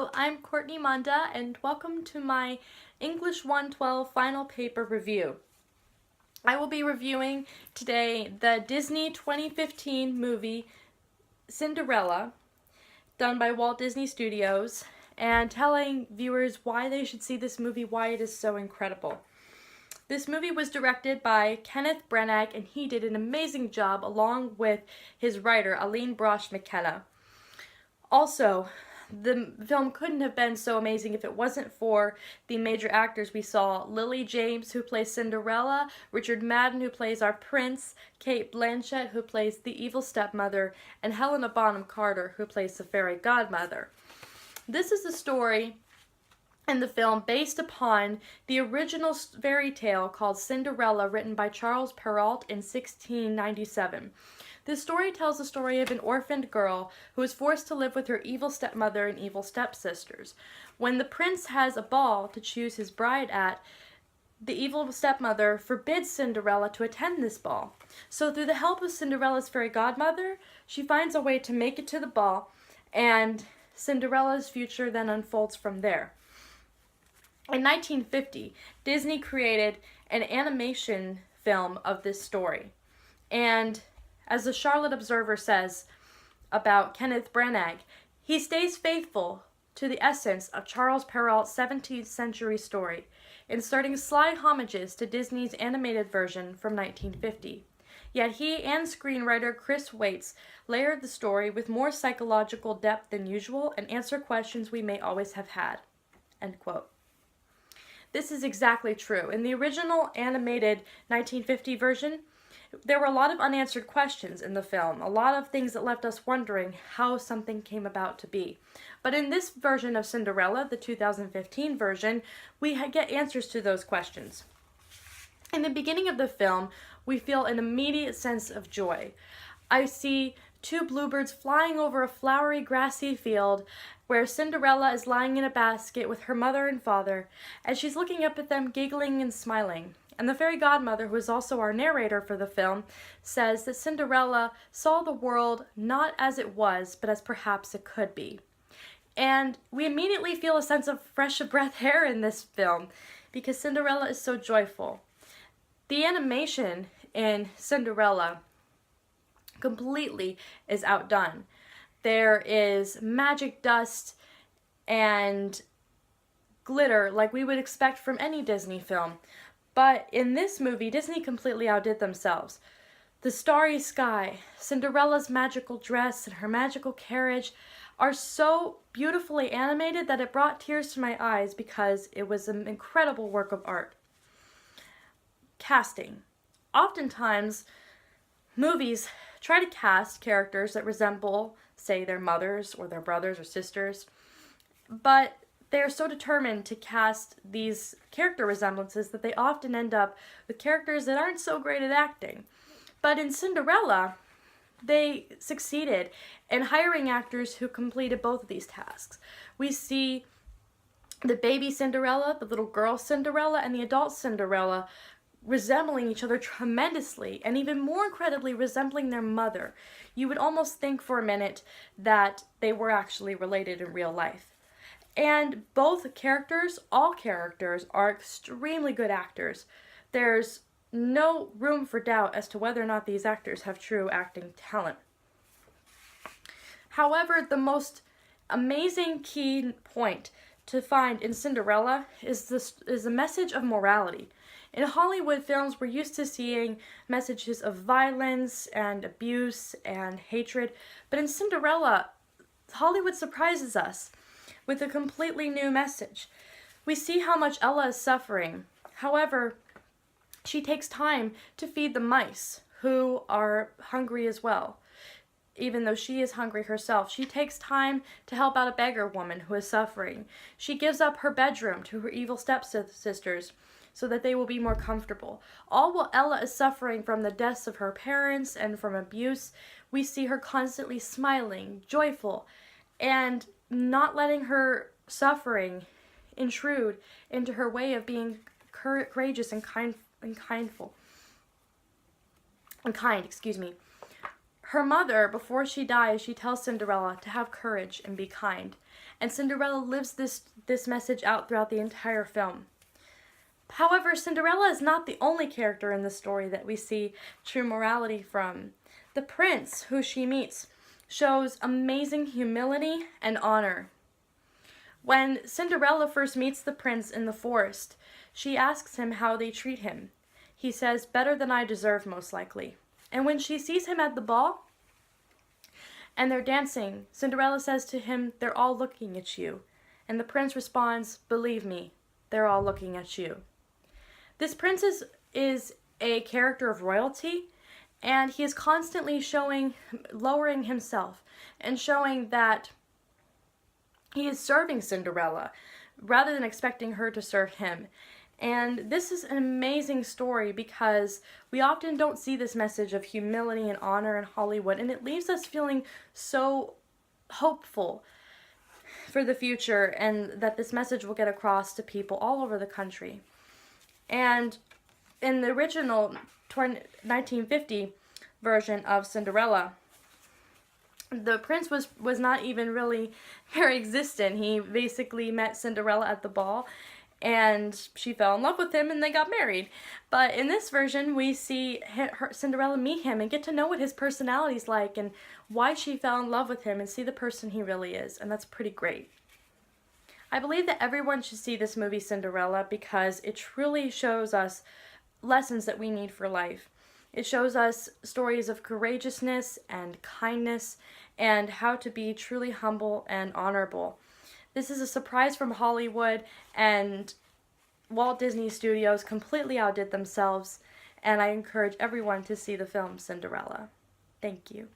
Hello, I'm Courtney Munda, and welcome to my English 112 final paper review. I will be reviewing today the Disney 2015 movie Cinderella, done by Walt Disney Studios, and telling viewers why they should see this movie, why it is so incredible. This movie was directed by Kenneth Branagh, and he did an amazing job along with his writer, Aline Brosh McKenna. Also, the film couldn't have been so amazing if it wasn't for the major actors we saw. Lily James, who plays Cinderella, Richard Madden, who plays our prince, Cate Blanchett, who plays the evil stepmother, and Helena Bonham Carter, who plays the fairy godmother. This is the story in the film based upon the original fairy tale called Cinderella, written by Charles Perrault in 1697. This story tells the story of an orphaned girl who is forced to live with her evil stepmother and evil stepsisters. When the prince has a ball to choose his bride at, the evil stepmother forbids Cinderella to attend this ball. So through the help of Cinderella's fairy godmother, she finds a way to make it to the ball, and Cinderella's future then unfolds from there. In 1950, Disney created an animation film of this story, and as the Charlotte Observer says about Kenneth Branagh, he stays faithful to the essence of Charles Perrault's 17th century story, inserting sly homages to Disney's animated version from 1950. Yet he and screenwriter Chris Weitz layered the story with more psychological depth than usual and answered questions we may always have had. End quote. This is exactly true. In the original animated 1950 version, there were a lot of unanswered questions in the film, a lot of things that left us wondering how something came about to be. But in this version of Cinderella, the 2015 version, we get answers to those questions. In the beginning of the film, we feel an immediate sense of joy. I see two bluebirds flying over a flowery, grassy field where Cinderella is lying in a basket with her mother and father, and she's looking up at them, giggling and smiling. And the fairy godmother, who is also our narrator for the film, says that Cinderella saw the world not as it was, but as perhaps it could be. And we immediately feel a sense of fresh breath air in this film, because Cinderella is so joyful. The animation in Cinderella completely is outdone. There is magic dust and glitter like we would expect from any Disney film. But in this movie, Disney completely outdid themselves. The starry sky, Cinderella's magical dress, and her magical carriage are so beautifully animated that it brought tears to my eyes because it was an incredible work of art. Casting. Oftentimes, movies try to cast characters that resemble, say, their mothers or their brothers or sisters, but they are so determined to cast these character resemblances that they often end up with characters that aren't so great at acting. But in Cinderella, they succeeded in hiring actors who completed both of these tasks. We see the baby Cinderella, the little girl Cinderella, and the adult Cinderella resembling each other tremendously, and even more incredibly resembling their mother. You would almost think for a minute that they were actually related in real life. And both characters, all characters, are extremely good actors. There's no room for doubt as to whether or not these actors have true acting talent. However, the most amazing key point to find in Cinderella is the message of morality. In Hollywood films, we're used to seeing messages of violence and abuse and hatred, but in Cinderella, Hollywood surprises us with a completely new message. We see how much Ella is suffering. However, she takes time to feed the mice, who are hungry as well. Even though she is hungry herself, she takes time to help out a beggar woman who is suffering. She gives up her bedroom to her evil stepsisters so that they will be more comfortable. All while Ella is suffering from the deaths of her parents and from abuse, we see her constantly smiling, joyful, and not letting her suffering intrude into her way of being courageous and kind. Her mother, before she dies, she tells Cinderella to have courage and be kind. And Cinderella lives this message out throughout the entire film. However, Cinderella is not the only character in the story that we see true morality from. The prince, who she meets, shows amazing humility and honor. When Cinderella first meets the prince in the forest, she asks him how they treat him. He says, "Better than I deserve, most likely." And when she sees him at the ball and they're dancing, Cinderella says to him, "They're all looking at you." And the prince responds, "Believe me, they're all looking at you." This prince is a character of royalty, and he is constantly lowering himself and showing that he is serving Cinderella rather than expecting her to serve him. And this is an amazing story because we often don't see this message of humility and honor in Hollywood, and it leaves us feeling so hopeful for the future and that this message will get across to people all over the country. And in the original 1950 version of Cinderella, the prince was not even really very existent. He basically met Cinderella at the ball, and she fell in love with him, and they got married. But in this version, we see Cinderella meet him and get to know what his personality's like and why she fell in love with him and see the person he really is, and that's pretty great. I believe that everyone should see this movie Cinderella because it truly shows us lessons that we need for life. It shows us stories of courageousness and kindness and how to be truly humble and honorable. This is a surprise from Hollywood, and Walt Disney Studios completely outdid themselves, and I encourage everyone to see the film Cinderella. Thank you.